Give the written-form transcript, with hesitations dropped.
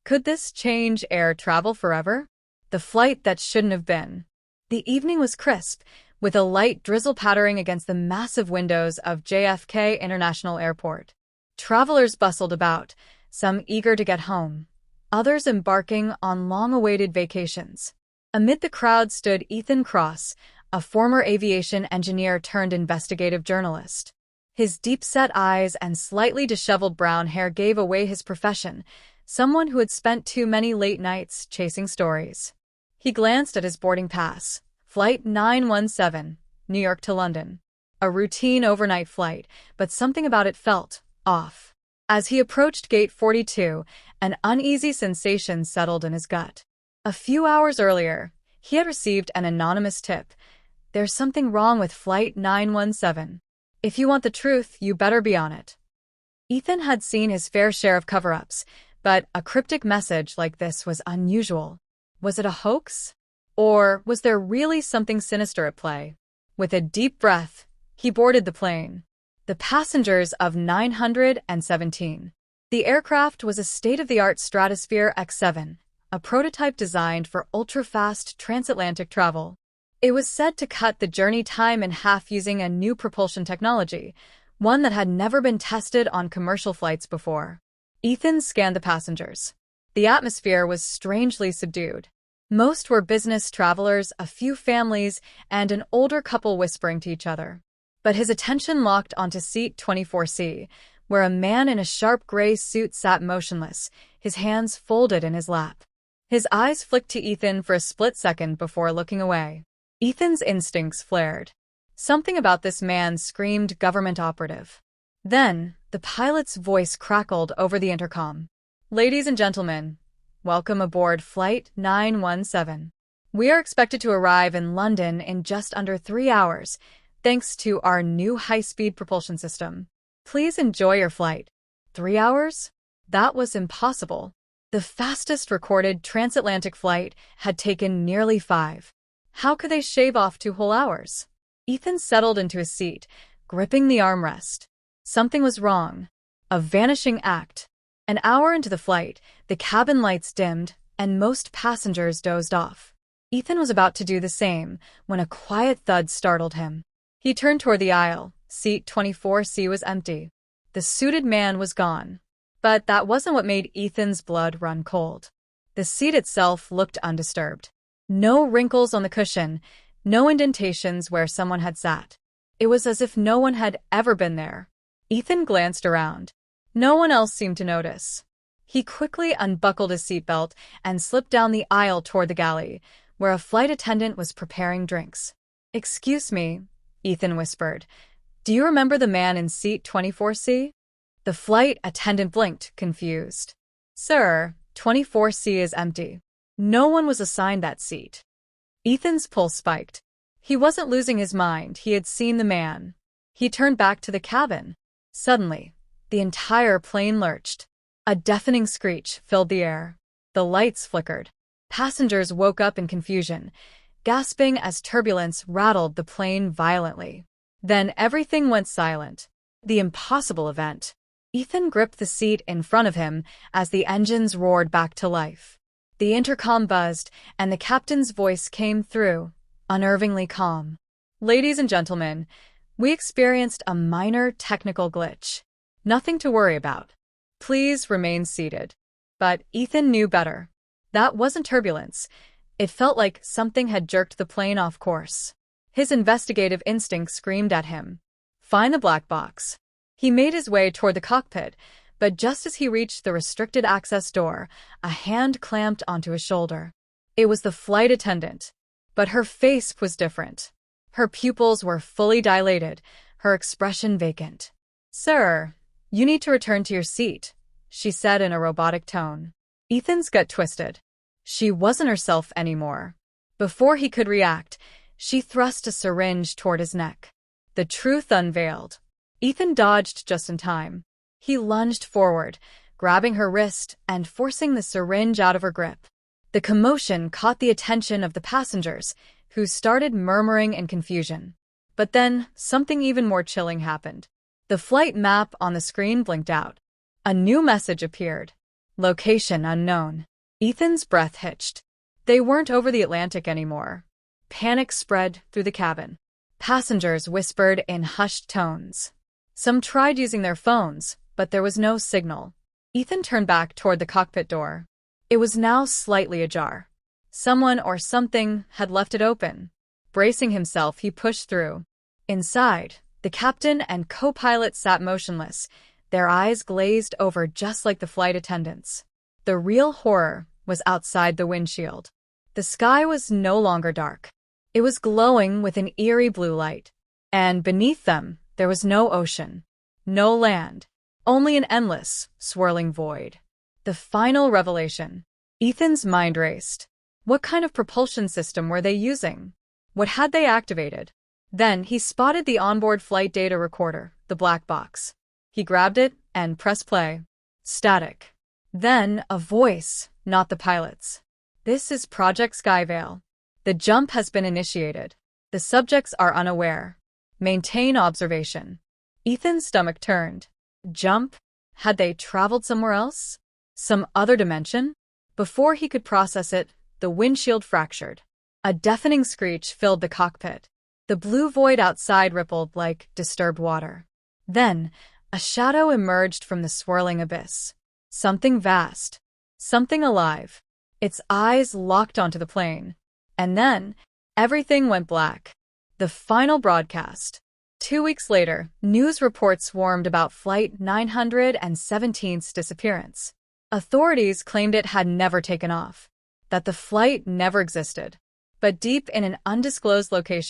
Could this change air travel forever? The flight that shouldn't have been. The evening was crisp, with a light drizzle pattering against the massive windows of JFK International Airport. Travelers bustled about, some eager to get home, others embarking on long-awaited vacations. Amid the crowd stood Ethan Cross, a former aviation engineer turned investigative journalist. His deep-set eyes and slightly disheveled brown hair gave away his profession, someone who had spent too many late nights chasing stories. He glanced at his boarding pass. Flight 917, New York to London. A routine overnight flight, but something about it felt off. As he approached Gate 42, an uneasy sensation settled in his gut. A few hours earlier, he had received an anonymous tip. There's something wrong with Flight 917. If you want the truth, you better be on it. Ethan had seen his fair share of cover-ups, but a cryptic message like this was unusual. Was it a hoax? Or was there really something sinister at play? With a deep breath, he boarded the plane. The passengers of 917. The aircraft was a state-of-the-art Stratosphere X7, a prototype designed for ultra-fast transatlantic travel. It was said to cut the journey time in half using a new propulsion technology, one that had never been tested on commercial flights before. Ethan scanned the passengers. The atmosphere was strangely subdued. Most were business travelers, a few families, and an older couple whispering to each other. But his attention locked onto seat 24C, where a man in a sharp gray suit sat motionless, his hands folded in his lap. His eyes flicked to Ethan for a split second before looking away. Ethan's instincts flared. Something about this man screamed government operative. Then, the pilot's voice crackled over the intercom. Ladies and gentlemen, welcome aboard Flight 917. We are expected to arrive in London in just under 3 hours, thanks to our new high-speed propulsion system. Please enjoy your flight. 3 hours? That was impossible. The fastest recorded transatlantic flight had taken nearly 5. How could they shave off 2 whole hours? Ethan settled into his seat, gripping the armrest. Something was wrong. A vanishing act. An hour into the flight, the cabin lights dimmed, and most passengers dozed off. Ethan was about to do the same when a quiet thud startled him. He turned toward the aisle. Seat 24C was empty. The suited man was gone. But that wasn't what made Ethan's blood run cold. The seat itself looked undisturbed. No wrinkles on the cushion, no indentations where someone had sat. It was as if no one had ever been there. Ethan glanced around. No one else seemed to notice. He quickly unbuckled his seatbelt and slipped down the aisle toward the galley, where a flight attendant was preparing drinks. "Excuse me," Ethan whispered. "Do you remember the man in seat 24C? The flight attendant blinked, confused. "Sir, 24C is empty. No one was assigned that seat." Ethan's pulse spiked. He wasn't losing his mind, he had seen the man. He turned back to the cabin. Suddenly, the entire plane lurched. A deafening screech filled the air. The lights flickered. Passengers woke up in confusion, gasping as turbulence rattled the plane violently. Then everything went silent. The impossible event. Ethan gripped the seat in front of him as the engines roared back to life. The intercom buzzed, and the captain's voice came through, unnervingly calm. "Ladies and gentlemen, we experienced a minor technical glitch. Nothing to worry about. Please remain seated." But Ethan knew better. That wasn't turbulence. It felt like something had jerked the plane off course. His investigative instinct screamed at him. "Find the black box." He made his way toward the cockpit, but just as he reached the restricted access door, a hand clamped onto his shoulder. It was the flight attendant. But her face was different. Her pupils were fully dilated, her expression vacant. "Sir, you need to return to your seat," she said in a robotic tone. Ethan's gut twisted. She wasn't herself anymore. Before he could react, she thrust a syringe toward his neck. The truth unveiled. Ethan dodged just in time. He lunged forward, grabbing her wrist and forcing the syringe out of her grip. The commotion caught the attention of the passengers, who started murmuring in confusion. But then, something even more chilling happened. The flight map on the screen blinked out. A new message appeared. Location unknown. Ethan's breath hitched. They weren't over the Atlantic anymore. Panic spread through the cabin. Passengers whispered in hushed tones. Some tried using their phones, but there was no signal. Ethan turned back toward the cockpit door. It was now slightly ajar. Someone or something had left it open. Bracing himself, he pushed through. Inside, the captain and co-pilot sat motionless, their eyes glazed over just like the flight attendants. The real horror was outside the windshield. The sky was no longer dark. It was glowing with an eerie blue light. And beneath them, there was no ocean, no land, only an endless, swirling void. The final revelation. Ethan's mind raced. What kind of propulsion system were they using? What had they activated? Then he spotted the onboard flight data recorder, the black box. He grabbed it and pressed play. Static. Then a voice, not the pilot's. This is Project Skyvale. The jump has been initiated. The subjects are unaware. Maintain observation. Ethan's stomach turned. Jump? Had they traveled somewhere else? Some other dimension? Before he could process it, the windshield fractured. A deafening screech filled the cockpit. The blue void outside rippled like disturbed water. Then, a shadow emerged from the swirling abyss. Something vast. Something alive. Its eyes locked onto the plane. And then, everything went black. The final broadcast. 2 weeks later, news reports swarmed about Flight 917's disappearance. Authorities claimed it had never taken off, that the flight never existed. But deep in an undisclosed location,